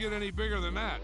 get any bigger than that.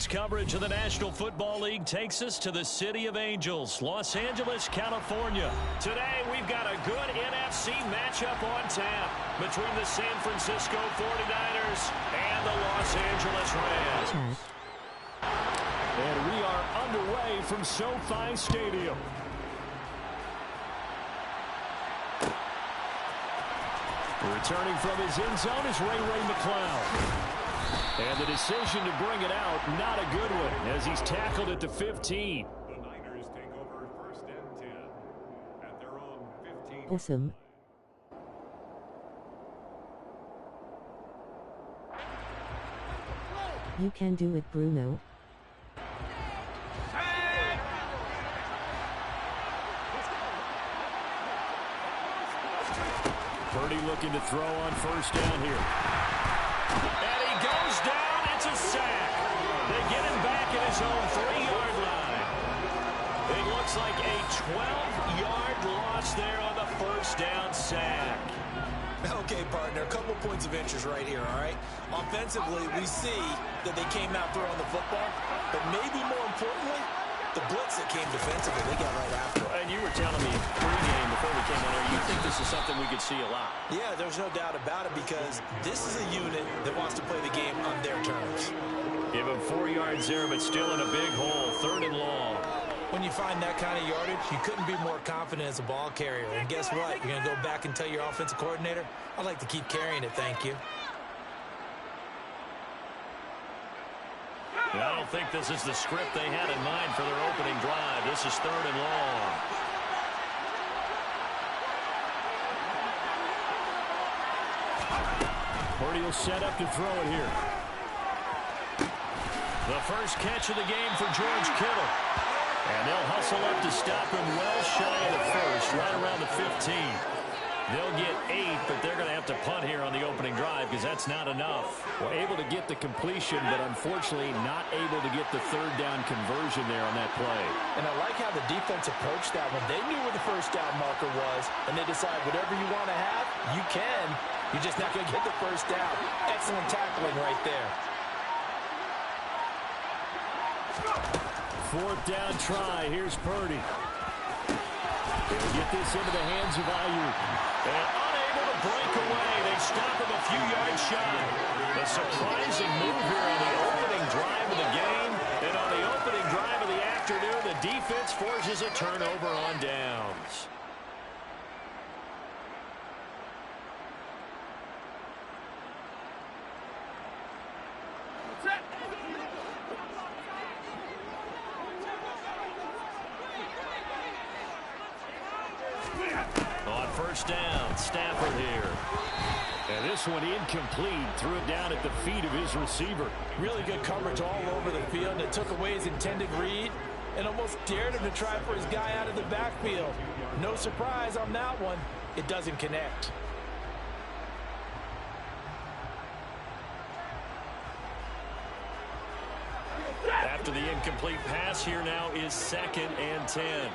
Coverage of the National Football League takes us to the City of Angels, Los Angeles, California. Today, we've got a good NFC matchup on tap between the San Francisco 49ers and the Los Angeles Rams. And we are underway from SoFi Stadium. Returning from his end zone is Ray McCloud. And the decision to bring it out, not a good one, as he's tackled at the 15. The Niners take over 1st and 10 at their own 15. Awesome. You can do it, Bruno. Purdy looking to throw on 1st down here. And he goes down. It's a sack. They get him back at his own 3-yard line. It looks like a 12-yard loss there on the 1st down sack. Okay, partner, a couple points of interest right here, all right? Offensively, we see that they came out throwing the football, but maybe more importantly, the blitz that came defensively, they got right after it. And you were telling me pregame before we came on here, you think this is something we could see a lot. Yeah, there's no doubt about it because this is a unit that wants to play the game on their terms. Give him 4 yards there, but still in a big hole, 3rd and long. When you find that kind of yardage, you couldn't be more confident as a ball carrier. And guess what? You're going to go back and tell your offensive coordinator, I'd like to keep carrying it, thank you. I don't think this is the script they had in mind for their opening drive. This is 3rd and long. Purdy will set up to throw it here. The first catch of the game for George Kittle. And they'll hustle up to stop him well shy of the 1st, right around the 15. They'll get 8, but they're going to have to punt here on the opening drive because that's not enough. Well, able to get the completion, but unfortunately not able to get the 3rd down conversion there on that play. And I like how the defense approached that one. They knew where the 1st down marker was, and they decide whatever you want to have, you can. You're just not going to get the 1st down. Excellent tackling right there. 4th down try. Here's Purdy. They'll get this into the hands of Ayuk. And unable to break away. They stop him a few yards shy. A surprising move here on the opening drive of the game. And on the opening drive of the afternoon, the defense forces a turnover on downs. On 1st down, down. Stafford here. And this one incomplete. Threw it down at the feet of his receiver. Really good coverage all over the field. And it took away his intended read and almost dared him to try for his guy out of the backfield. No surprise on that one. It doesn't connect. After the incomplete pass, here now is 2nd and 10.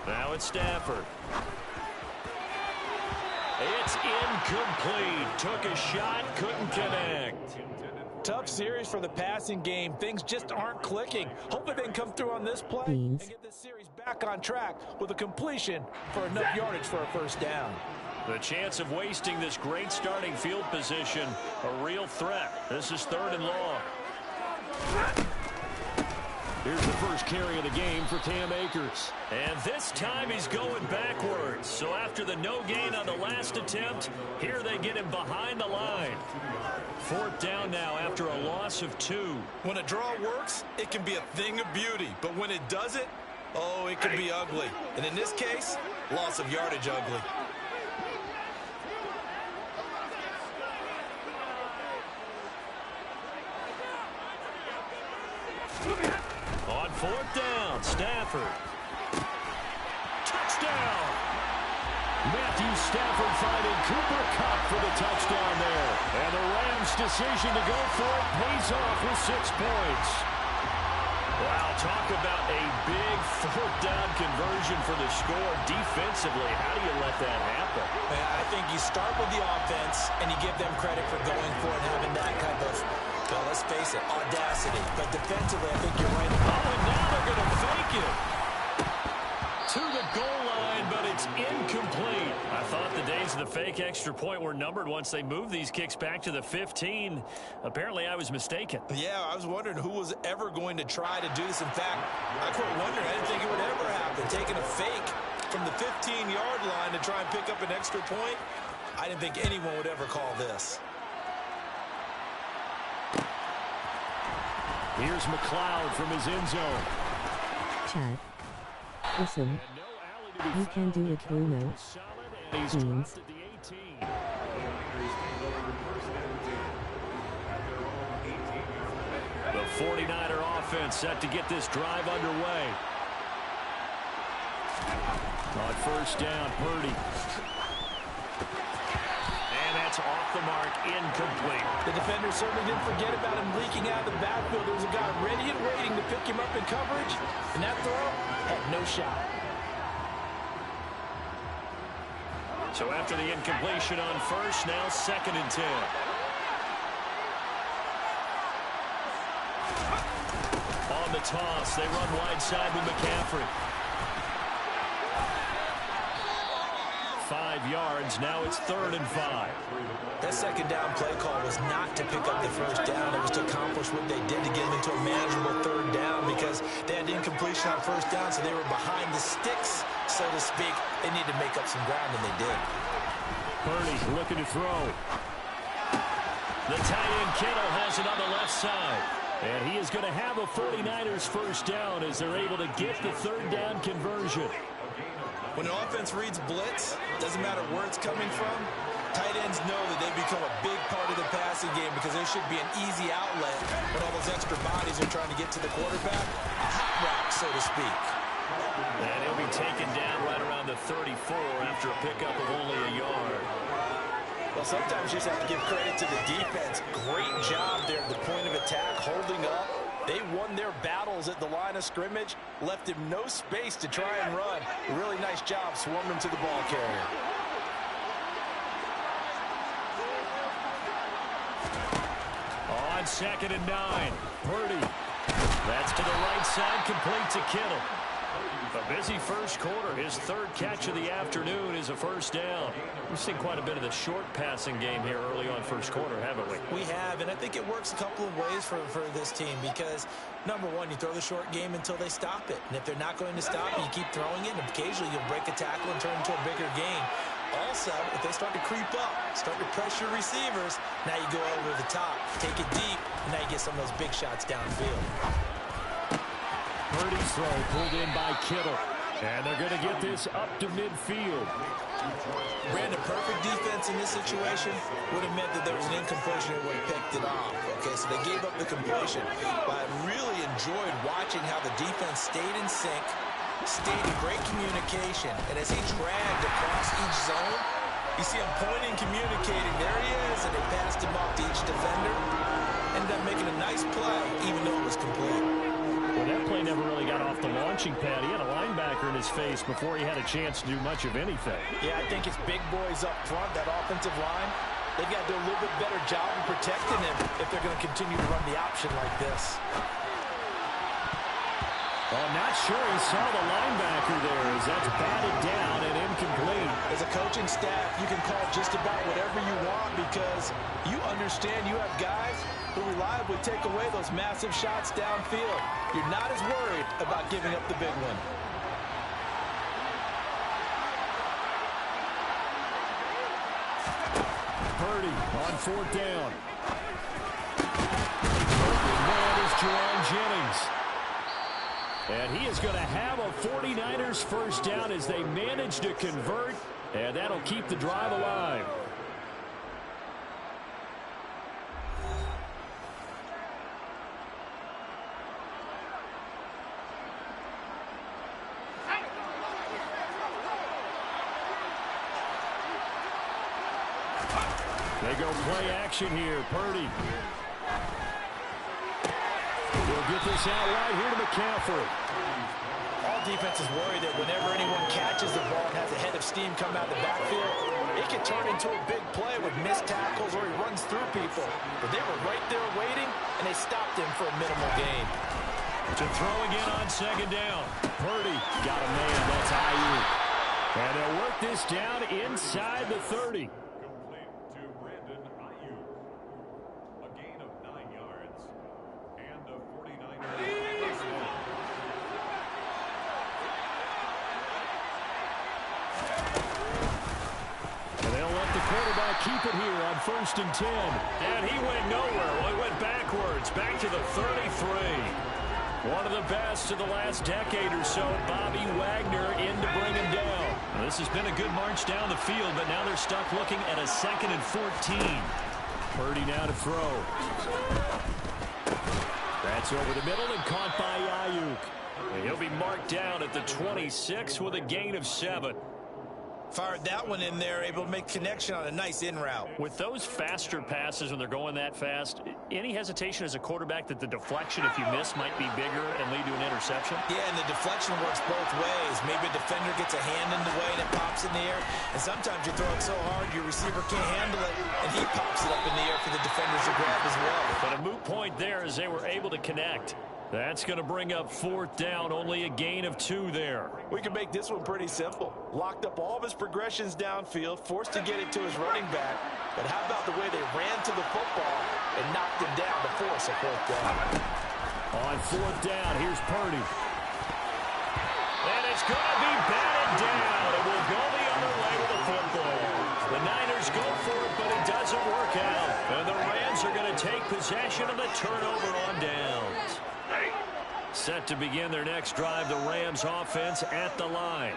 Now it's Stafford. It's incomplete. Took a shot, couldn't connect. Tough series for the passing game. Things just aren't clicking. Hopefully they can come through on this play and get this series back on track with a completion for enough yardage for a first down. The chance of wasting this great starting field position, a real threat. This is 3rd and long. Here's the first carry of the game for Cam Akers. And this time he's going backwards. So after the no gain on the last attempt, here they get him behind the line. 4th down now after a loss of 2. When a draw works, it can be a thing of beauty. But when it doesn't, oh, it can be ugly. And in this case, loss of yardage ugly. On 4th down, Stafford. Touchdown! Matthew Stafford finding Cooper Kupp for the touchdown there. And the Rams' decision to go for it pays off with 6 points. Wow, talk about a big 4th down conversion for the score. Defensively, how do you let that happen? Man, I think you start with the offense and you give them credit for going for it, having that kind of, well, let's face it, audacity. But defensively, I think you're right. Oh, and now they're going to fake it to the goal line, but it's incomplete. I thought the days of the fake extra point were numbered once they moved these kicks back to the 15. Apparently, I was mistaken. Yeah, I was wondering who was ever going to try to do this. In fact, I quite wondering. I didn't think it would ever happen. Taking a fake from the 15-yard line to try and pick up an extra point, I didn't think anyone would ever call this. Here's McLeod from his end zone. Chad. Listen. You can do it, Bruno. Beans. The 49er offense set to get this drive underway. On 1st down, Purdy. And that's off the mark, incomplete. The defender certainly didn't forget about him leaking out of the backfield. There was a guy ready and waiting to pick him up in coverage, and that throw had no shot. So after the incompletion on 1st, now 2nd and 10. On the toss, they run wide side with McCaffrey. 5 yards, now it's 3rd and 5. That 2nd down play call was not to pick up the 1st down. It was to accomplish what they did to get them into a manageable 3rd down because they had incompletion on 1st down, so they were behind the sticks, so to speak. They needed to make up some ground, and they did. Purdy looking to throw. The tight end Kittle has it on the left side. And he is going to have a 49ers 1st down as they're able to get the 3rd down conversion. When the offense reads blitz, doesn't matter where it's coming from, tight ends know that they become a big part of the passing game because there should be an easy outlet when all those extra bodies are trying to get to the quarterback. A hot route, so to speak. And he'll be taken down right around the 34 after a pickup of only a yard. Well, sometimes you just have to give credit to the defense. Great job there at the point of attack, holding up. They won their battles at the line of scrimmage, left him no space to try and run. A really nice job swarming to the ball carrier. On 2nd and 9, Purdy. That's to the right side, complete to Kittle. A busy first quarter. His 3rd catch of the afternoon is a 1st down. We've seen quite a bit of the short passing game here early on 1st quarter, haven't we? We have, and I think it works a couple of ways for this team because, number one, you throw the short game until they stop it. And if they're not going to stop it, you keep throwing it, and occasionally you'll break a tackle and turn into a bigger game. Also, if they start to creep up, start to pressure receivers, now you go over the top, take it deep, and now you get some of those big shots downfield. Purdy's throw pulled in by Kittle. And they're going to get this up to midfield. Brandon, perfect defense in this situation would have meant that there was an incompletion and would have picked it off. Okay, so they gave up the completion. But I really enjoyed watching how the defense stayed in sync, stayed in great communication. And as he dragged across each zone, you see him pointing, communicating. There he is, and they passed him off to each defender. Ended up making a nice play, even though it was complete. Well, that play never really got off the launching pad. He had a linebacker in his face before he had a chance to do much of anything. Yeah, I think it's big boys up front, that offensive line. They've got to do a little bit better job of protecting him if they're going to continue to run the option like this. Well, I'm not sure he saw the linebacker there as that's batted down and incomplete. As a coaching staff, you can call just about whatever you want because you understand you have guys who reliably take away those massive shots downfield. You're not as worried about giving up the big one. Purdy on 4th down. Open man is Jerron Jennings. And he is going to have a 49ers first down as they manage to convert, and that'll keep the drive alive. They go play action here. Purdy. He'll get this out right here to McCaffrey. All defenses worry that whenever anyone catches the ball and has a head of steam come out of the backfield, it can turn into a big play with missed tackles or he runs through people. But they were right there waiting, and they stopped him for a minimal gain. To throw again on 2nd down. Purdy got a man. That's Ayuk. And they'll work this down inside the 30. Complete to Brandon Ayuk. A gain of 9 yards. And a 49er first down. And they'll let the quarterback keep it here on 1st and 10. And he went nowhere. Well, he went backwards, back to the 33. One of the best of the last decade or so, Bobby Wagner in to bring him down. Well, this has been a good march down the field, but now they're stuck looking at a 2nd and 14. Purdy now to throw. That's over the middle and caught by Ayuk. And he'll be marked down at the 26 with a gain of 7. Fired that one in there, able to make connection on a nice in route. With those faster passes when they're going that fast, any hesitation as a quarterback that the deflection, if you miss, might be bigger and lead to an interception? Yeah, and the deflection works both ways. Maybe a defender gets a hand in the way and it pops in the air. And sometimes you throw it so hard your receiver can't handle it, and he pops it up in the air for the defenders to grab as well. But a moot point there as they were able to connect. That's going to bring up 4th down, only a gain of 2 there. We can make this one pretty simple. Locked up all of his progressions downfield, forced to get it to his running back. But how about the way they ran to the football and knocked him down to force a 4th down? On 4th down, here's Purdy. And it's going to be batted down. It will go the other way with the football. The Niners go for it, but it doesn't work out. And the Rams are going to take possession of the turnover on downs. Set to begin their next drive, the Rams offense at the line.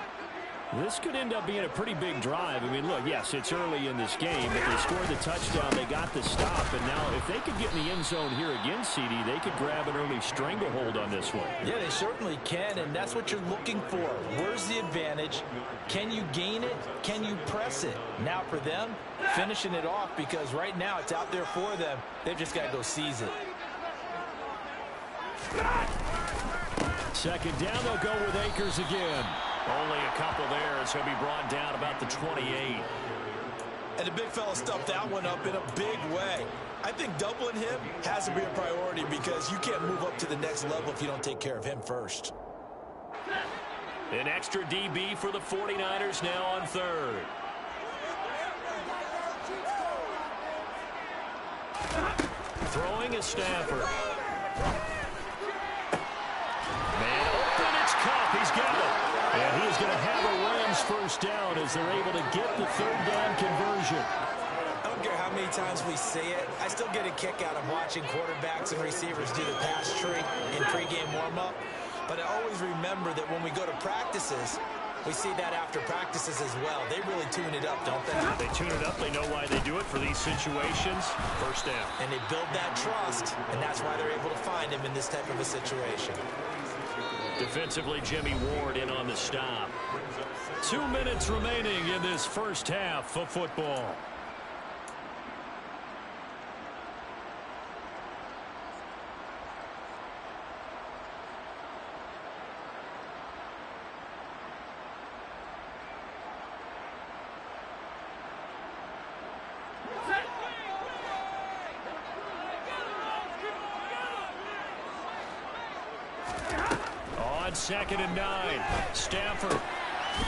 This could end up being a pretty big drive. I mean, look, yes, it's early in this game, but they scored the touchdown, they got the stop, and now if they could get in the end zone here again, CD, they could grab an early stranglehold on this one. Yeah, they certainly can, and that's what you're looking for. Where's the advantage? Can you gain it? Can you press it? Now for them, finishing it off, because right now it's out there for them. They've just got to go seize it. 2nd down, they'll go with Akers again. Only a couple there as he'll be brought down about the 28. And the big fella stuffed that one up in a big way. I think doubling him has to be a priority because you can't move up to the next level if you don't take care of him first. An extra DB for the 49ers now on 3rd. Throwing is Stafford. Man open, it's Cup. He's got it. And he's going to have a Rams first down as they're able to get the third down conversion. I don't care how many times we see it. I still get a kick out of watching quarterbacks and receivers do the pass tree in pregame warm-up. But I always remember that when we go to practices, we see that after practices as well. They really tune it up, don't they? They tune it up. They know why they do it for these situations. First down. And they build that trust, and that's why they're able to find him in this type of a situation. Defensively, Jimmy Ward in on the stop. 2 minutes remaining in this first half of football. On 2nd and 9, Stafford.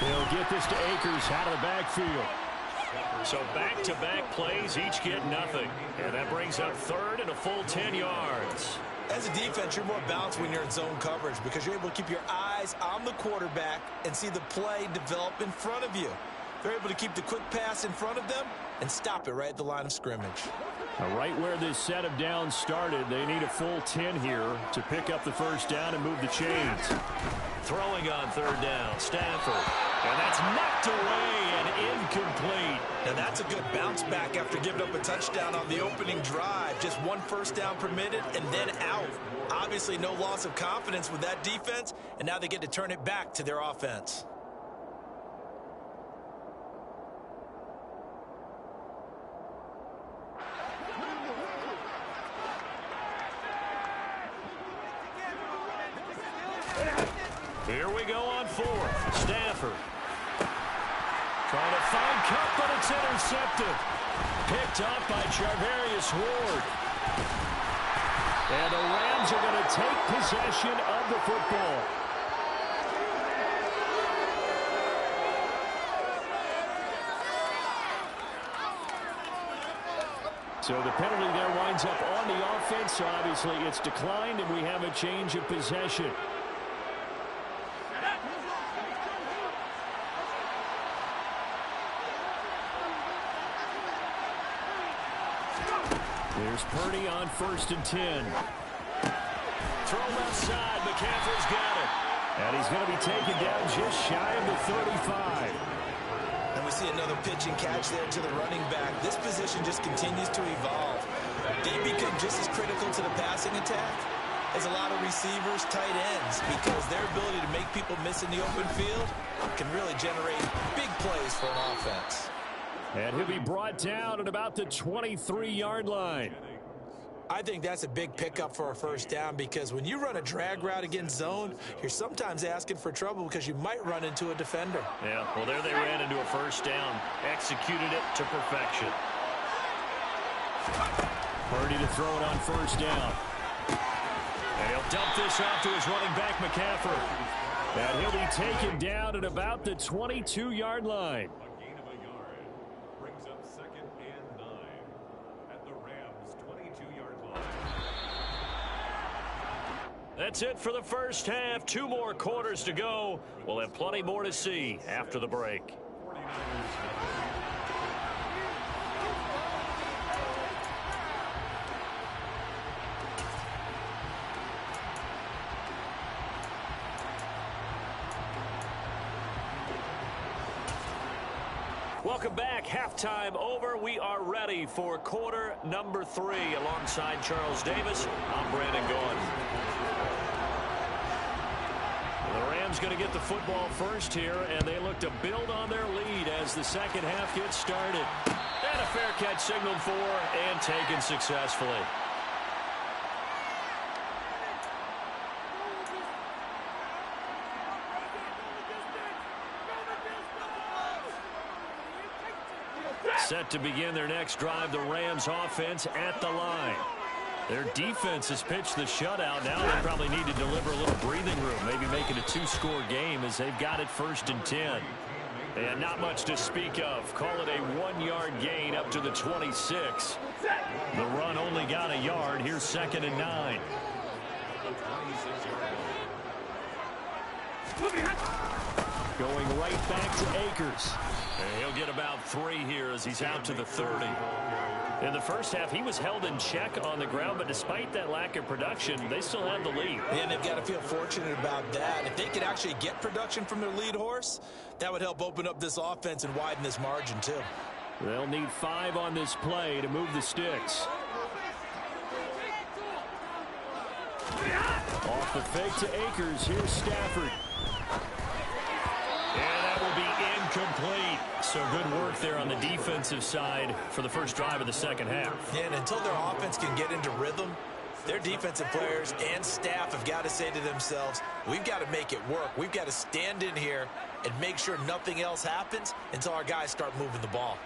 He'll get this to Akers out of the backfield. So back-to-back plays, each get nothing. And that brings up 3rd and a full 10 yards. As a defense, you're more balanced when you're in zone coverage because you're able to keep your eyes on the quarterback and see the play develop in front of you. They're able to keep the quick pass in front of them and stop it right at the line of scrimmage. Right where this set of downs started, they need a full 10 here to pick up the first down and move the chains. Throwing on 3rd down, Stafford. And that's knocked away and incomplete. Now that's a good bounce back after giving up a touchdown on the opening drive. Just 1 first down permitted and then out. Obviously no loss of confidence with that defense, and now they get to turn it back to their offense. Here we go on 4th. Stafford. Trying to find Cup, but it's intercepted. Picked up by Charvarius Ward. And the Rams are going to take possession of the football. So the penalty there winds up on the offense. So obviously it's declined, and we have a change of possession. There's Purdy on 1st and 10. Throw left side. McCaffrey's got it. And he's going to be taken down just shy of the 35. And we see another pitch and catch there to the running back. This position just continues to evolve. They become just as critical to the passing attack as a lot of receivers, tight ends, because their ability to make people miss in the open field can really generate big plays for an offense. And he'll be brought down at about the 23-yard line. I think that's a big pickup for a first down because when you run a drag route against zone, you're sometimes asking for trouble because you might run into a defender. Yeah, well, there they ran into a first down. Executed it to perfection. Purdy to throw it on 1st down. And he'll dump this off to his running back, McCaffrey. And he'll be taken down at about the 22-yard line. That's it for the first half. 2 more quarters to go. We'll have plenty more to see after the break. Welcome back. Halftime over. We are ready for quarter number 3. Alongside Charles Davis, I'm Brandon Gaughan. The Rams going to get the football first here, and they look to build on their lead as the second half gets started. And a fair catch signaled for and taken successfully. Set to begin their next drive, the Rams offense at the line. Their defense has pitched the shutout. Now they probably need to deliver a little breathing room, maybe make it a 2-score game as they've got it 1st and 10. And not much to speak of. Call it a 1-yard gain up to the 26. The run only got a yard. Here's 2nd and 9. Going right back to Akers. And he'll get about 3 here as he's out to the 30. In the first half, he was held in check on the ground, but despite that lack of production, they still have the lead. And they've got to feel fortunate about that. If they could actually get production from their lead horse, that would help open up this offense and widen this margin too. They'll need 5 on this play to move the sticks. Off the fake to Akers. Here's Stafford. And that will be incomplete. So good work there on the defensive side for the first drive of the second half. And until their offense can get into rhythm, their defensive players and staff have got to say to themselves, we've got to make it work. We've got to stand in here and make sure nothing else happens until our guys start moving the ball.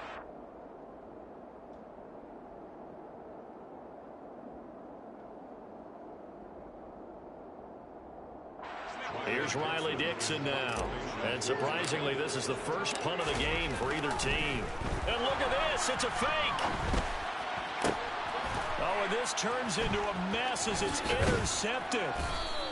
Here's Riley Dixon now. And surprisingly, this is the first punt of the game for either team. And look at this. It's a fake. Oh, and this turns into a mess as it's intercepted.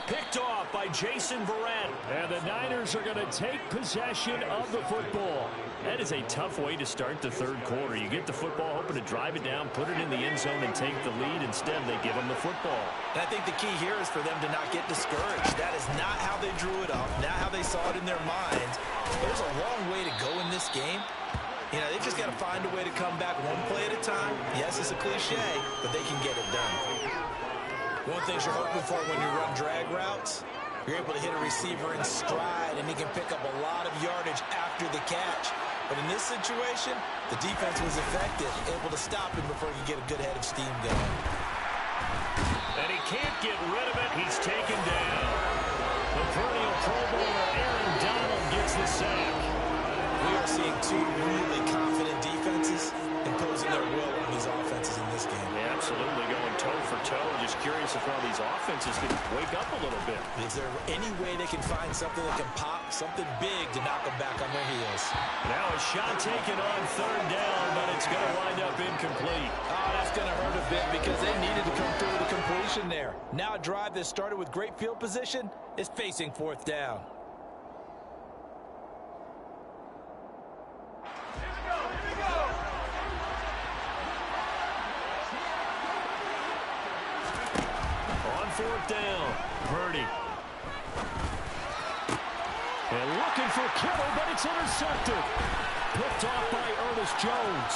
Picked off by Jason Verrett. And the Niners are going to take possession of the football. That is a tough way to start the third quarter. You get the football, hoping to drive it down, put it in the end zone, and take the lead. Instead, they give them the football. And I think the key here is for them to not get discouraged. That is not how they drew it up, not how they saw it in their minds. There's a long way to go in this game. You know, they just got to find a way to come back one play at a time. Yes, it's a cliche, but they can get it done. One thing you're hoping for when you run drag routes, you're able to hit a receiver in stride, and he can pick up a lot of yardage after the catch. But in this situation, the defense was effective, able to stop him before he could get a good head of steam going. And he can't get rid of it. He's taken down. The perennial Pro Bowler Aaron Donald gets the sack. We are seeing 2 really confident defenses imposing their will on these offenses in this game. Yeah, absolutely, going toe for toe. Just curious if one of these offenses can wake up a little bit. Is there any way they can find something that can pop, something big to knock them back on their heels? Now a shot taken on third down, but it's going to wind up incomplete. Oh, that's going to hurt a bit because they needed to come through with a completion there. Now a drive that started with great field position is facing 4th down. On 4th down, Purdy. And looking for Kittle, but it's intercepted. Picked off by Ernest Jones.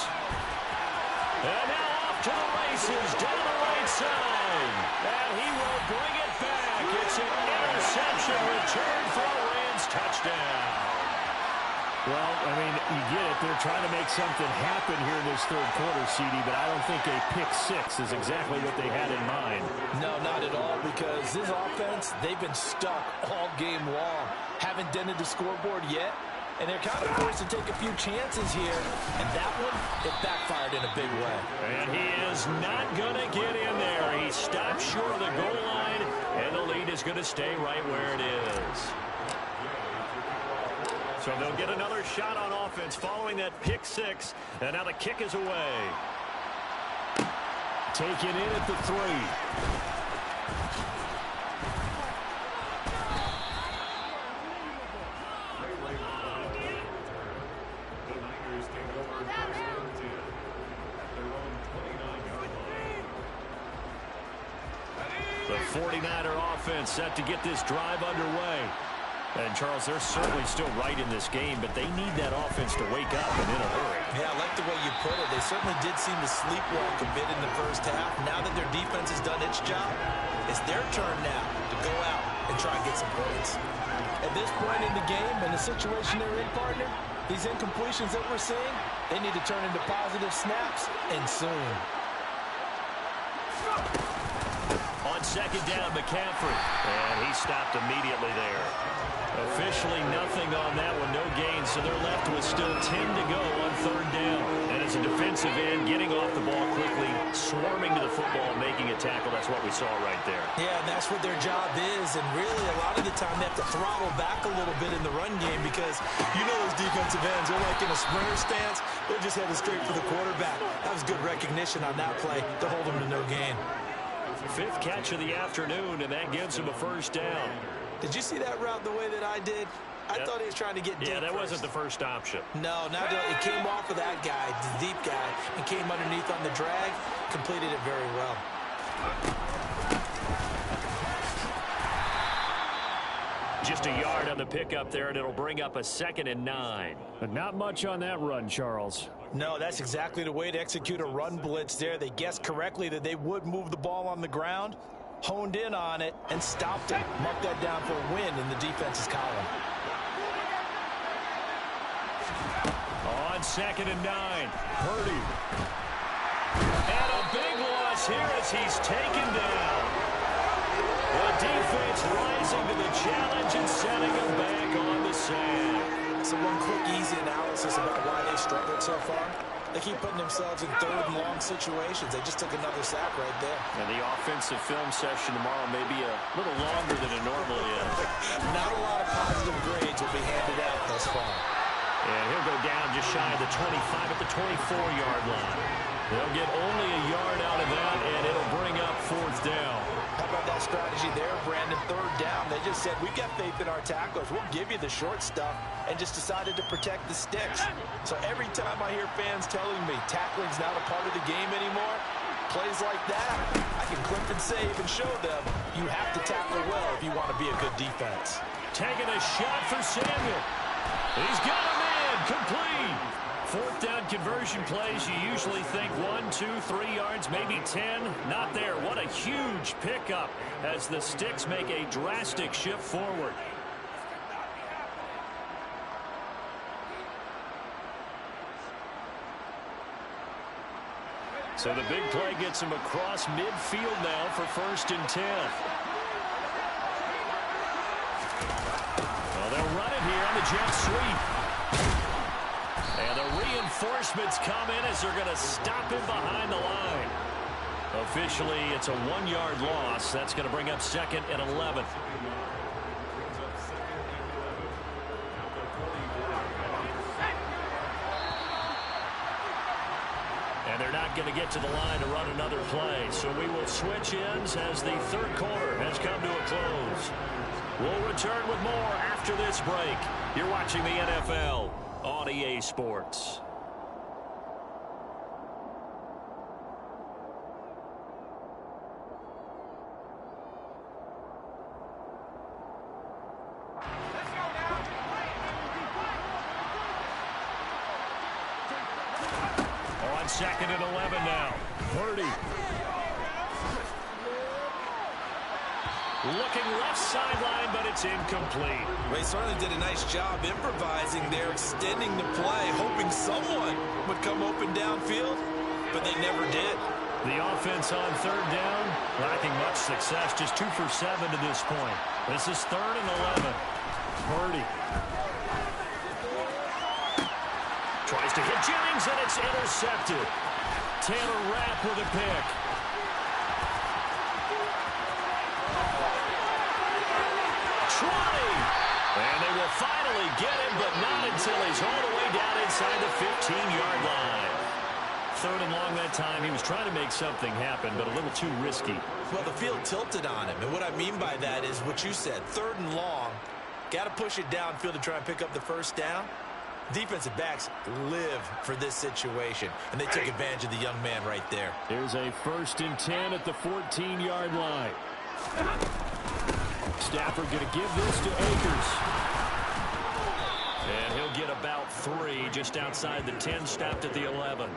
And now off to the races, down the right side. And he will bring it back. It's an interception return for a Rams touchdown. Well, I mean, you get it. They're trying to make something happen here in this third quarter, CD, but I don't think a pick-6 is exactly what they had in mind. No, not at all, because this offense, they've been stuck all game long. Haven't dented the scoreboard yet, and they're kind of forced to take a few chances here, and that one, it backfired in a big way. And he is not going to get in there. He stopped short of the goal line, and the lead is going to stay right where it is. So they'll get another shot on offense following that pick-6, and now the kick is away. Taken in at the 3. The 49er offense set to get this drive underway. And, Charles, they're certainly still right in this game, but they need that offense to wake up and in a hurry. Yeah, I like the way you put it. They certainly did seem to sleepwalk a bit in the first half. Now that their defense has done its job, it's their turn now to go out and try and get some points. At this point in the game, in the situation they're in, partner, these incompletions that we're seeing, they need to turn into positive snaps, and soon. On 2nd down, McCaffrey. And he stopped immediately there. Officially nothing on that one, no gain, so they're left with still 10 to go on 3rd down. And as a defensive end, getting off the ball quickly, swarming to the football, making a tackle, that's what we saw right there. Yeah, and that's what their job is, and really a lot of the time they have to throttle back a little bit in the run game because you know those defensive ends, they're like in a sprinter stance, they're just headed straight for the quarterback. That was good recognition on that play to hold them to no gain. 5th catch of the afternoon, and that gives him a 1st down. Did you see that route the way that I did? I thought he was trying to get deep. Yeah, that first. wasn't the first option. No, it came off of that guy, the deep guy, and came underneath on the drag. Completed it very well. Just a yard on the pickup there, and it'll bring up a 2nd and 9. But not much on that run, Charles. No, that's exactly the way to execute a run blitz there. They guessed correctly that they would move the ball on the ground, honed in on it, and stopped it. Marked that down for a win in the defense's column. On 2nd and 9, Purdy. And a big loss here as he's taken down. The defense rising to the challenge and setting him back on the sand. So one quick, easy analysis about why they struggled so far. They keep putting themselves in 3rd and long situations. They just took another sack right there. And the offensive film session tomorrow may be a little longer than it normally is. Not a lot of positive grades will be handed out thus far. And he'll go down just shy of the 25 at the 24-yard line. They'll get only a yard out of that, and it'll bring up 4th down. How about that strategy there, Brandon? 3rd down. They just said, we've got faith in our tacklers. We'll give you the short stuff, and just decided to protect the sticks. So every time I hear fans telling me tackling's not a part of the game anymore, plays like that, I can clip and save and show them you have to tackle well if you want to be a good defense. Taking a shot for Samuel. He's got him in. Complete. 4th down conversion plays, you usually think 1, 2, 3 yards, maybe 10. Not there. What a huge pickup as the sticks make a drastic shift forward. So the big play gets him across midfield now for 1st and 10. Well, they'll run it here on the jet sweep. And the reinforcements come in as they're going to stop him behind the line. Officially, it's a 1-yard loss. That's going to bring up 2nd and 11. And they're not going to get to the line to run another play. So we will switch ends as the 3rd quarter has come to a close. We'll return with more after this break. You're watching the NFL on EA Sports. On 2nd and 11 now. Purdy. Looking left sideline, but it's incomplete. They certainly did a nice job improvising there, extending the play, hoping someone would come open downfield, but they never did. The offense on 3rd down, lacking much success, just 2 for 7 to this point. This is 3rd and 11. Purdy. Tries to hit Jennings, and it's intercepted. Taylor Rapp with a pick. And they will finally get him, but not until he's all the way down inside the 15-yard line. 3rd and long that time. He was trying to make something happen, but a little too risky. Well, the field tilted on him, and what I mean by that is what you said. 3rd and long, got to push it downfield to try and pick up the 1st down. Defensive backs live for this situation, and they took advantage of the young man right there. Here's a 1st and 10 at the 14-yard line. Stafford going to give this to Akers. And he'll get about 3 just outside the 10, stopped at the 11.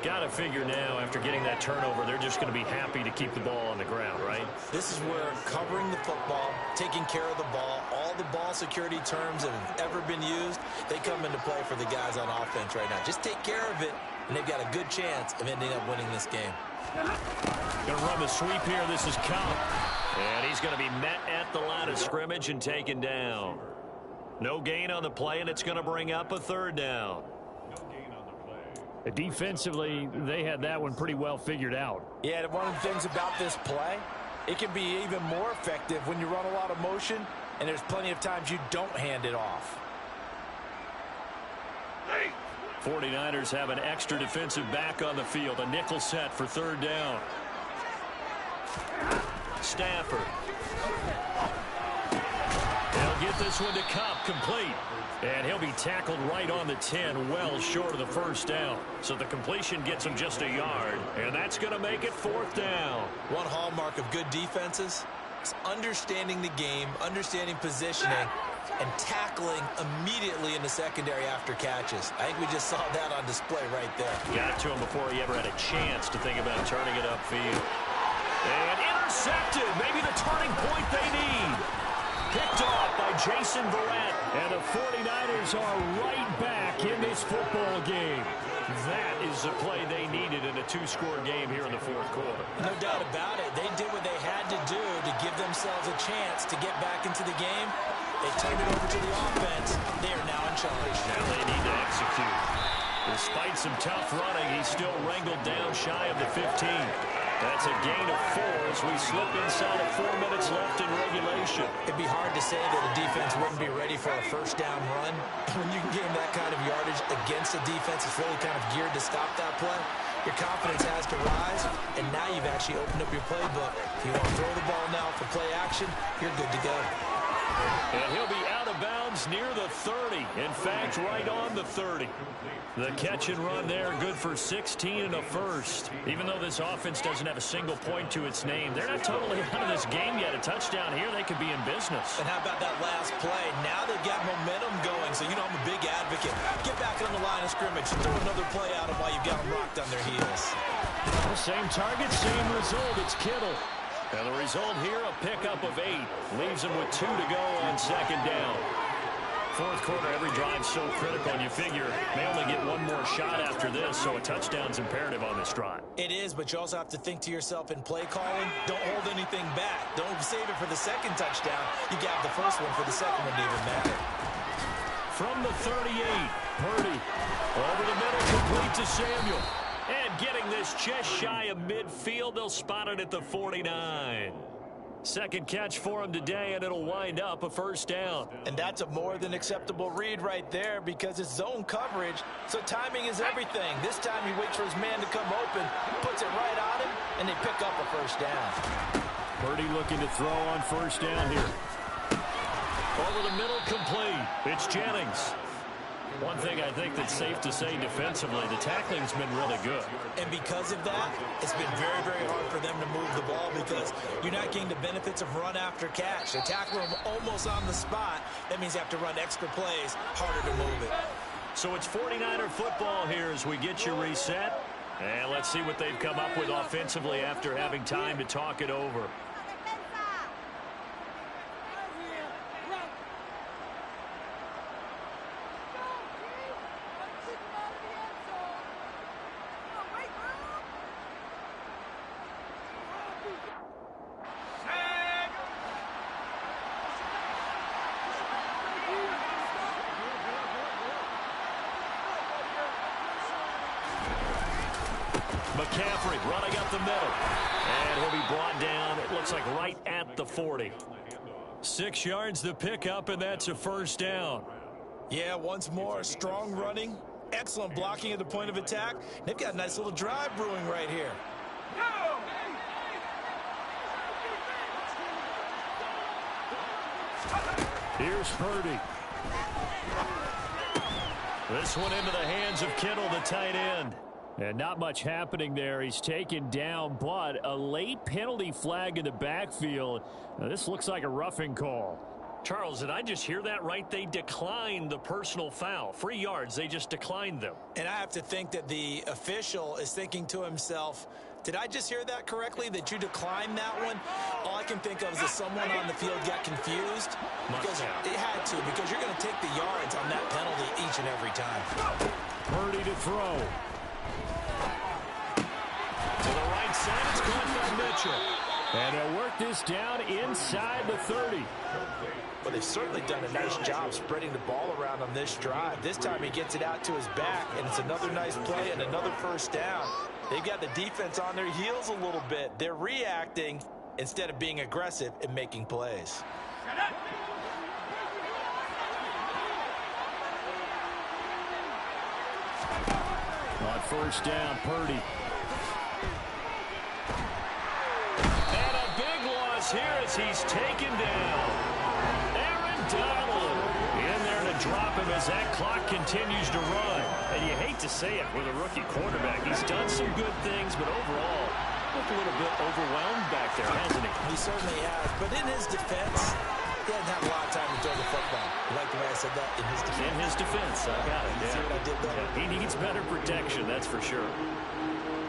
Got to figure now, after getting that turnover, they're just going to be happy to keep the ball on the ground, right? This is where covering the football, taking care of the ball, all the ball security terms that have ever been used, they come into play for the guys on offense right now. Just take care of it, and they've got a good chance of ending up winning this game. Going to run the sweep here. This is Cup. And he's going to be met at the line of scrimmage and taken down. No gain on the play, and it's going to bring up a 3rd down. Defensively, they had that one pretty well figured out. Yeah, one of the things about this play, it can be even more effective when you run a lot of motion, and there's plenty of times you don't hand it off. 49ers have an extra defensive back on the field. A nickel set for 3rd down. Stafford. They'll get this one to Cup, complete. And he'll be tackled right on the 10, well short of the first down. So the completion gets him just a yard, and that's going to make it 4th down. One hallmark of good defenses is understanding the game, understanding positioning, and tackling immediately in the secondary after catches. I think we just saw that on display right there. Got to him before he ever had a chance to think about turning it upfield. And intercepted, maybe the turning point they need. Picked off by Jason Verrett. And the 49ers are right back in this football game. That is the play they needed in a 2-score game here in the 4th quarter. No doubt about it. They did what they had to do to give themselves a chance to get back into the game. They turned it over to the offense. They are now in charge. Now they need to execute. Despite some tough running, he's still wrangled down shy of the 15. That's a gain of 4 as we slip inside of 4 minutes left in regulation. It'd be hard to say that a defense wouldn't be ready for a first down run. When you can gain that kind of yardage against a defense that's really kind of geared to stop that play, your confidence has to rise, and now you've actually opened up your playbook. If you want to throw the ball now for play action, you're good to go. And he'll be out of bounds near the 30. In fact, right on the 30. The catch and run there, good for 16 and a first. Even though this offense doesn't have a single point to its name, they're not totally out of this game yet. A touchdown here, they could be in business. And how about that last play? Now they've got momentum going, so you know I'm a big advocate. Get back on the line of scrimmage. Throw another play out of while you've got them rocked on their heels. Well, same target, same result. It's Kittle. And the result here, a pickup of 8. Leaves them with 2 to go on 2nd down. 4th quarter, every drive so critical, and you figure they only get one more shot after this, so a touchdown's imperative on this drive. It is, but you also have to think to yourself in play calling, don't hold anything back. Don't save it for the second touchdown. You got the first one for the second one to even matter. From the 38, Purdy over the middle, complete to Samuel. And getting this just shy of midfield, they'll spot it at the 49. Second catch for him today, and it'll wind up a first down. And that's a more than acceptable read right there because it's zone coverage, so timing is everything. This time he waits for his man to come open, puts it right on him, and they pick up a first down. Purdy looking to throw on first down here. Over the middle, complete. It's Jennings. One thing I think that's safe to say defensively, the tackling's been really good. And because of that, it's been very, very hard for them to move the ball because you're not getting the benefits of run after catch. They tackle them almost on the spot. That means you have to run extra plays, harder to move it. So it's 49er football here as we get you reset. And let's see what they've come up with offensively after having time to talk it over. McCaffrey running up the middle. And he'll be brought down, it looks like right at the 40. 6 yards the pickup, and that's a first down. Yeah, once more, strong running, excellent blocking at the point of attack. They've got a nice little drive brewing right here. Here's Purdy. This one into the hands of Kittle, the tight end. And not much happening there. He's taken down, but a late penalty flag in the backfield. Now, this looks like a roughing call. Charles, did I just hear that right? They declined the personal foul. 3 yards, they just declined them. And I have to think that the official is thinking to himself, did I just hear that correctly, that you declined that one? All I can think of is that someone on the field got confused. Because it had to, because you're going to take the yards on that penalty each and every time. Purdy to throw. To the right side, it's caught by Mitchell. And they'll work this down inside the 30. Well, they've certainly done a nice job spreading the ball around on this drive. This time he gets it out to his back, and it's another nice play and another first down. They've got the defense on their heels a little bit. They're reacting instead of being aggressive and making plays. On first down, Purdy. And a big loss here as he's taken down. Aaron Donald in there to drop him as that clock continues to run. And you hate to say it with a rookie quarterback. He's done some good things, but overall, looked a little bit overwhelmed back there, hasn't he? He certainly has. But in his defense, he didn't have a lot of time to throw the football. You like the way I said that? In his defense. In his defense, I got it. You see what I did there? Yeah, he needs better protection, that's for sure.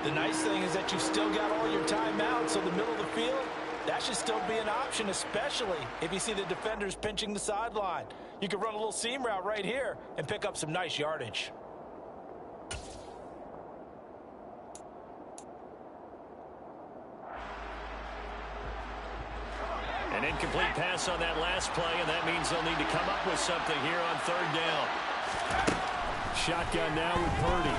The nice thing is that you've still got all your timeouts, so the middle of the field, that should still be an option, especially if you see the defenders pinching the sideline. You can run a little seam route right here and pick up some nice yardage. An incomplete pass on that last play, and that means they'll need to come up with something here on third down. Shotgun now with Purdy.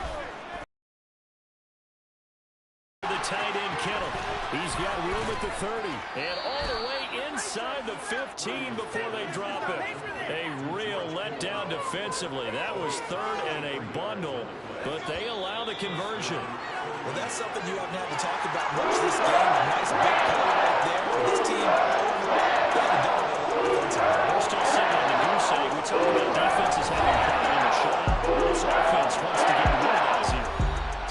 The tight end, Kittle. He's got room at the 30. And all the way inside the 15 before they drop it. A real letdown defensively. That was third and a bundle, but they allow the conversion. Well, that's something you haven't had to talk about much this game. A nice big play right there for this team. We're still sitting on the goose egg. We talk about defenses having a problem in the shutout. This offense wants to get rid of those here.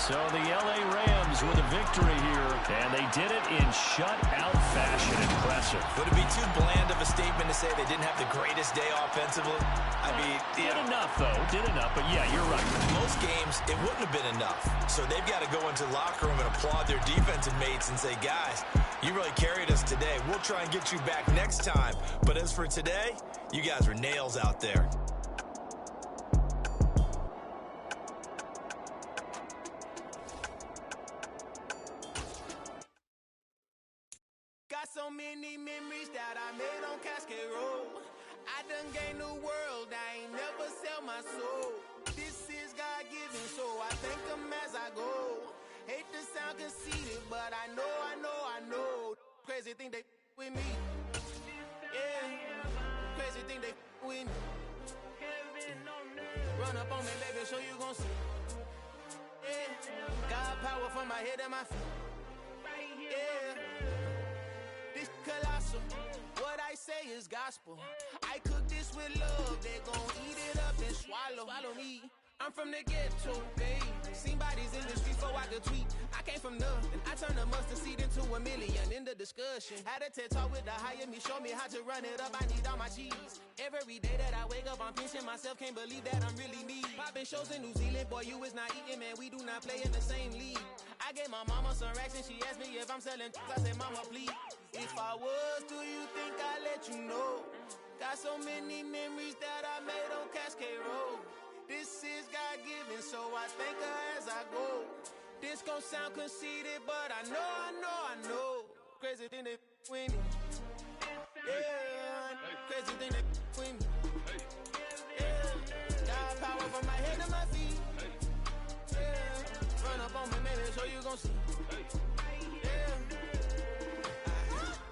So the L.A. Rams with a victory here, and they did it in shutout fashion. Impressive. Would it be too bland of a statement to say they didn't have the greatest day offensively? I mean, did enough, though. Did enough, but yeah, you're right. Most games, it wouldn't have been enough. So they've got to go into the locker room and applaud their defensive mates and say, guys, you really carried us today. We'll try and get you back next time. But as for today, you guys were nails out there. Got so many memories that I made on Cascade Road. I done gained the world, I ain't never sell my soul. This is God-given, so I thank him as I go. Hate to sound conceited, but I know. Crazy thing they with me. Yeah, crazy thing they with me. Run up on me, baby, so you gon' see. Yeah, God power from my head and my feet. Yeah. This colossal, what I say is gospel. I cook this with love, they gon' eat it up and swallow me. I'm from the ghetto, babe. Seen bodies in the streets before I could tweet. I came from nothing, I turned a mustard seed into a million. In the discussion, had a TED talk with the higher me, show me how to run it up, I need all my cheese. Every day that I wake up, I'm pinching myself, can't believe that I'm really me. Popping shows in New Zealand, boy, you is not eating, man, we do not play in the same league. I gave my mama some racks and she asked me if I'm selling, I said, mama, please. If I was, do you think I'd let you know? Got so many memories that I made on Cascade Road. This is God-given, so I thank her as I go. This gon' sound conceited, but I know. Crazy thing they with me. Yeah, crazy thing they with me. Yeah, got power from my head to my feet. Yeah, run up on me, maybe, so you gon' see. Yeah.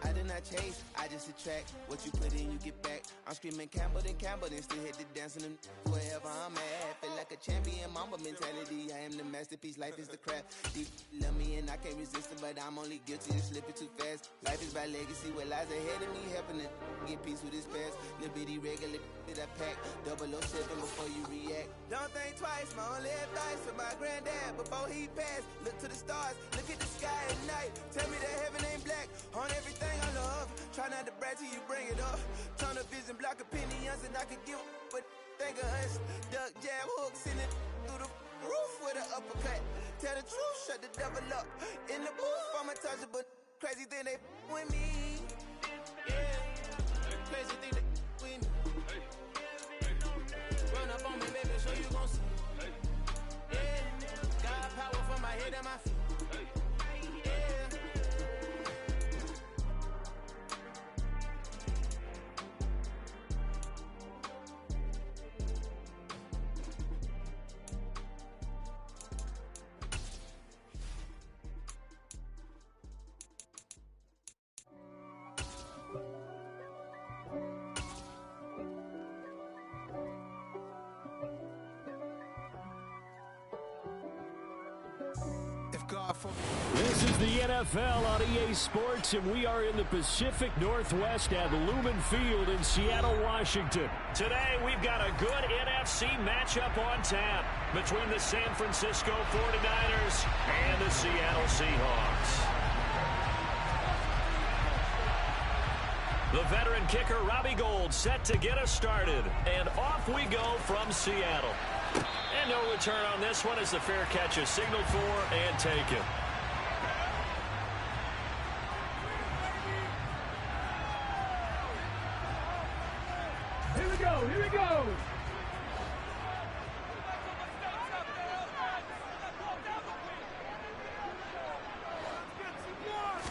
I did not chase, I just attract. What you put in, you get back. I'm screaming Campbell, then still hit the dance and them wherever I'm at. Feel like a champion, mamba mentality. I am the masterpiece, life is the crap. Deep love me and I can't resist it, but I'm only guilty of slipping too fast. Life is by legacy, what lies ahead of me, helping to get peace with this past. Little bitty regular that I pack, 007 before you react. Don't think twice, my only advice for my granddad before he passed. Look to the stars, look at the sky at night. Tell me that heaven ain't black on everything I love. Try not to brag till you bring it up. Tunnel vision, block opinions, and I could give but think of us. Duck jab hooks in it through the roof with an uppercut. Tell the truth, shut the devil up. In the booth, I'm untouchable. Crazy thing they with me. Yeah, crazy thing they with me. Run up on me, baby, so you gon' see. Yeah, got power from my head and my feet. This is the NFL on EA Sports, and we are in the Pacific Northwest at Lumen Field in Seattle, Washington. Today, we've got a good NFC matchup on tap between the San Francisco 49ers and the Seattle Seahawks. The veteran kicker, Robbie Gould, set to get us started. And off we go from Seattle. And no return on this one as the fair catch is signaled for and taken. Here we go, here we go.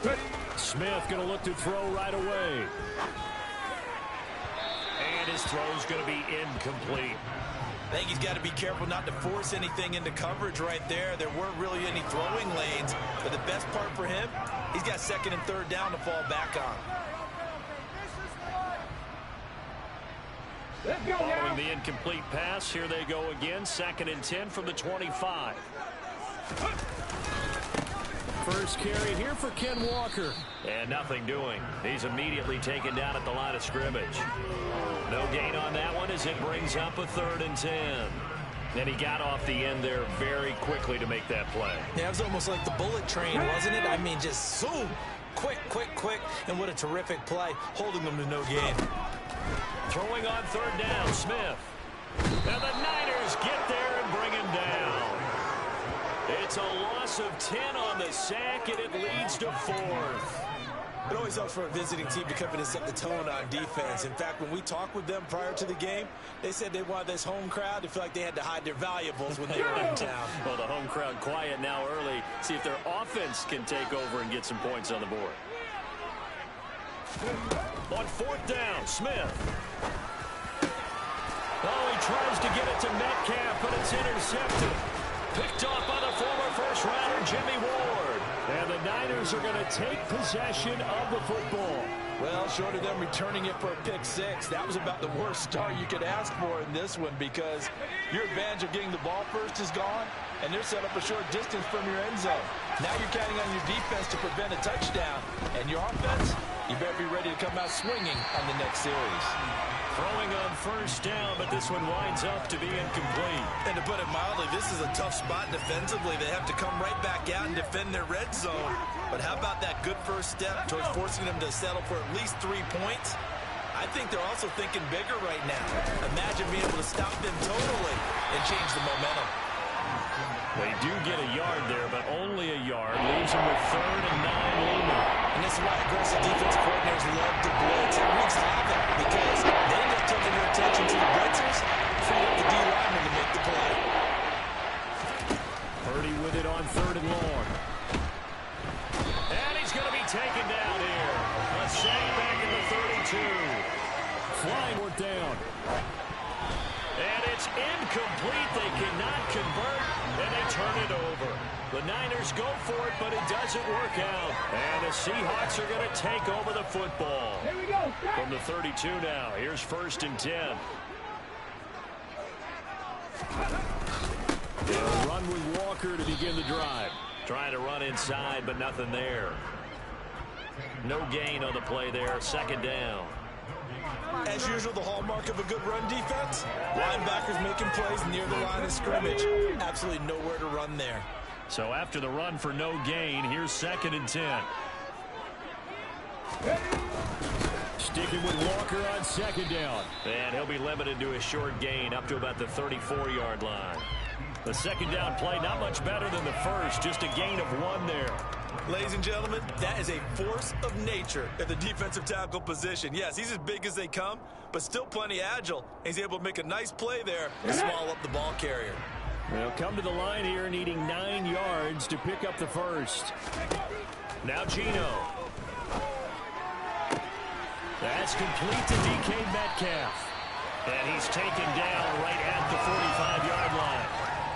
Ready. Smith going to look to throw right away. And his throw's going to be incomplete. I think he's got to be careful not to force anything into coverage right there. There weren't really any throwing lanes, but the best part for him, he's got second and third down to fall back on. Let's go now. Following the incomplete pass, here they go again. 2nd and 10 from the 25. First carry here for Ken Walker. And nothing doing. He's immediately taken down at the line of scrimmage. No gain on that one as it brings up a 3rd and 10. And he got off the end there very quickly to make that play. Yeah, it was almost like the bullet train, wasn't it? I mean, just zoom. Quick, quick, quick. And what a terrific play, holding them to no gain. Throwing on 3rd down, Smith. And the Niners get there and bring him down. It's a loss of 10 on the sack, and it leads to 4th. It always helps for a visiting team to come in and set the tone on defense. In fact, when we talked with them prior to the game, they said they wanted this home crowd to feel like they had to hide their valuables when they were in town. Well, the home crowd quiet now early. See if their offense can take over and get some points on the board. On 4th down, Smith. Oh, he tries to get it to Metcalf, but it's intercepted. Picked off by the former first-rounder, Jimmy Ward. And the Niners are going to take possession of the football. Well, short of them returning it for a pick six, that was about the worst start you could ask for in this one because your advantage of getting the ball first is gone, and they're set up a short distance from your end zone. Now you're counting on your defense to prevent a touchdown, and your offense, you better be ready to come out swinging on the next series. Throwing on 1st down, but this one winds up to be incomplete. And to put it mildly, this is a tough spot defensively. They have to come right back out and defend their red zone. But how about that good first step towards forcing them to settle for at least 3 points? I think they're also thinking bigger right now. Imagine being able to stop them totally and change the momentum. They do get a yard there, but only a yard. Leaves them with 3rd and 9 looming. And this is why aggressive defensive coordinators love to blitz. It wreaks havoc because they end up turning their attention to the blitzers, free up the D-lineman to make the play. Purdy with it on 3rd and long. And he's going to be taken down here. A sack back in the 32. Flying 4th down. And it's incomplete. They cannot convert, and they turn it over. The Niners go for it, but it doesn't work out. And the Seahawks are going to take over the football. Here we go. From the 32 now, here's 1st and 10. They'll run with Walker to begin the drive. Trying to run inside, but nothing there. No gain on the play there. 2nd down. As usual, the hallmark of a good run defense, linebackers making plays near the line of scrimmage. Absolutely nowhere to run there. So after the run for no gain, here's 2nd and 10. Sticking with Walker on 2nd down. And he'll be limited to a short gain up to about the 34-yard line. The 2nd down play not much better than the first, just a gain of 1 there. Ladies and gentlemen, that is a force of nature at the defensive tackle position. Yes, he's as big as they come, but still plenty agile. He's able to make a nice play there and swallow up the ball carrier. They'll come to the line here needing 9 yards to pick up the first. Now Gino. That's complete to DK Metcalf. And he's taken down right at the 45-yard line.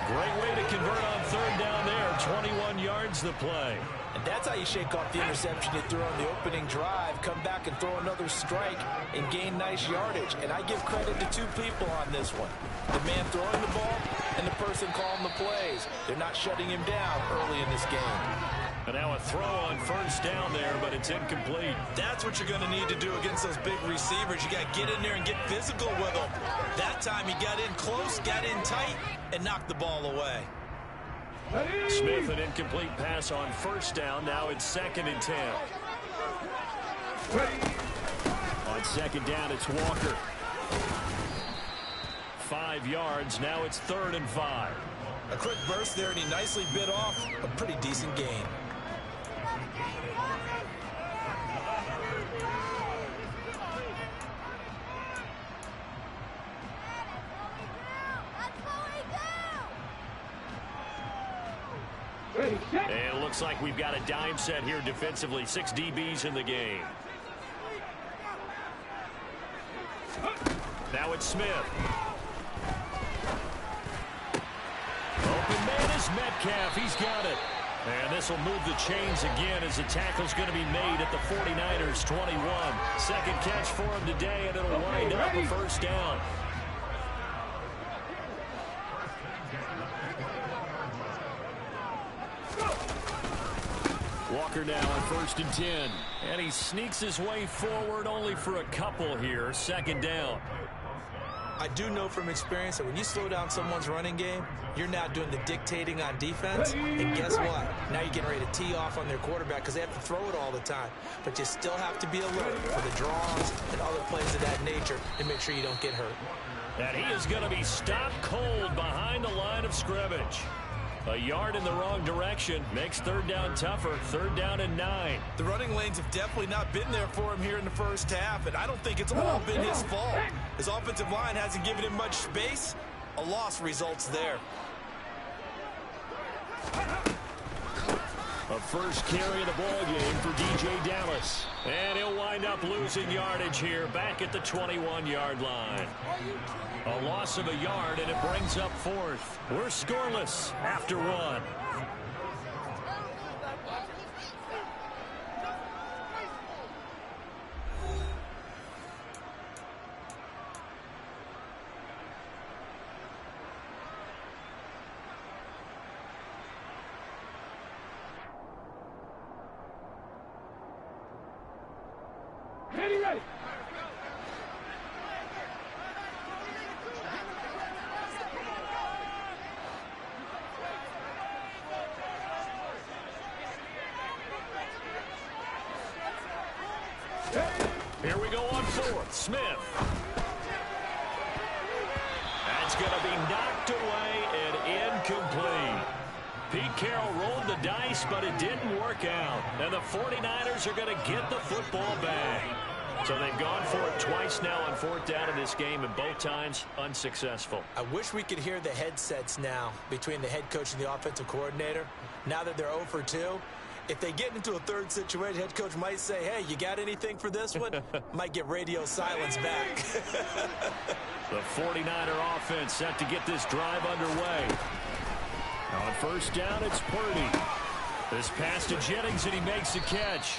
Great way to convert on 3rd down there. 21 yards the play. And that's how you shake off the interception you threw on the opening drive, come back and throw another strike and gain nice yardage. And I give credit to 2 people on this one. The man throwing the ball and the person calling the plays. They're not shutting him down early in this game. And now a throw on first down there, but it's incomplete. That's what you're going to need to do against those big receivers. You got to get in there and get physical with them. That time he got in close, got in tight, and knocked the ball away. Smith, an incomplete pass on first down. Now it's 2nd and 10. On 2nd down, it's Walker. 5 yards. Now it's 3rd and 5. A quick burst there, and he nicely bit off a pretty decent gain. And it looks like we've got a dime set here defensively. 6 DBs in the game. Now it's Smith. Open man is Metcalf. He's got it. And this will move the chains again as the tackle's going to be made at the 49ers 21. Second catch for him today, and it'll wind up a first down. Walker now on 1st and 10. And he sneaks his way forward only for a couple here. 2nd down. I do know from experience that when you slow down someone's running game, you're now doing the dictating on defense. And guess what? Now you're getting ready to tee off on their quarterback because they have to throw it all the time. But you still have to be alert for the draws and other plays of that nature and make sure you don't get hurt. And he is going to be stopped cold behind the line of scrimmage. A yard in the wrong direction makes 3rd down tougher. 3rd down and 9. The running lanes have definitely not been there for him here in the first half, and I don't think it's all been his fault. His offensive line hasn't given him much space. A loss results there. A first carry of the ball game for DJ Dallas. And he'll wind up losing yardage here back at the 21-yard line. A loss of a yard, and it brings up 4th. We're scoreless after 1. Ready. Here we go on 4th. Smith. That's going to be knocked away and incomplete. Pete Carroll rolled the dice, but it didn't work out. And the 49ers are going to get the football back. So they've gone for it twice now on 4th down in this game, and both times unsuccessful. I wish we could hear the headsets now between the head coach and the offensive coordinator. Now that they're 0 for 2, if they get into a 3rd situation, head coach might say, hey, you got anything for this one? Might get radio silence back. The 49er offense set to get this drive underway. On 1st down, it's Purdy. This pass to Jennings, and he makes the catch.